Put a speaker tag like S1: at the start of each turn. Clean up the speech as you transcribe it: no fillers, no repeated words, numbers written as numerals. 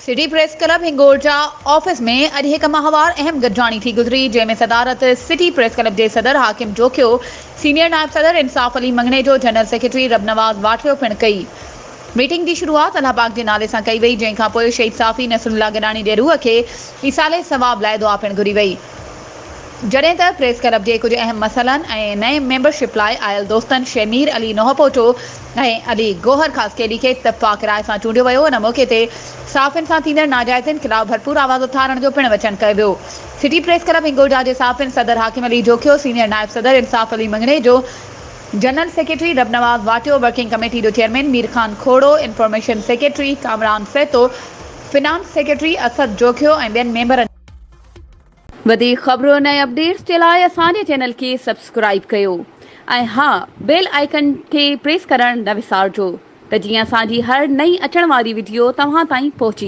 S1: City press club हिंगोरजा office में अॼु हिकु माहवार अहम गॾिजाणी थी गुज़री, जंहिंमें सदारत सिटी प्रेस क्लब जे सदर हाकिम जोखियो, सीनियर नायब सदर इंसाफ अली मंगणे जो जनरल सेक्रेटरी रबनवाज़ वाटियो पिणु कई। मीटिंग की शुरुआत अल्लाह पाक के नाले सां कई वई, जंहिंखां पोइ शहीद साफ़ी नसरुल्लाह गॾाणी जे रूह खे ईसाले सवाब लाइ दुआ पिणु घुरी वई। जॾहिं त प्रेस क्लब जे कुझु अहम मसइलनि ऐं नए मेंबरशिप लाइ आयल दोस्तनि शमीर अली नोहपोचो ऐं अली गोहर ख़ासकेली खे इत्तफ़ाक़ राय सां चूंडियो वियो। उन मौक़े ते साफ़िन सां थींदड़ नाजाइज़नि ख़िलाफ़ भरपूर आवाज़ उथारण जो पिणु वचन कयो वियो। सिटी प्रेस क्लब हिंगोरजा जे साफ़िन सदर हाकिम अली जोखियो, सीनियर नायब सदर इंसाफ अली मंगणे जो, general secretary Rabnawaz Watio, working committee जो chairman Mir Khan Khoro, information secretary Kamran Faito, finance secretary Asad Jokhio ऐं ॿियनि मेंबरनि। वधीक ख़बरुनि ऐं अपडेट्स जे लाइ असांजे चैनल खे सब्सक्राइब कयो ऐं हा, बेल आइकन खे प्रेस करणु न विसारिजो त जीअं असांजी हर नई अचण वारी वीडियो तव्हां ताईं पहुची।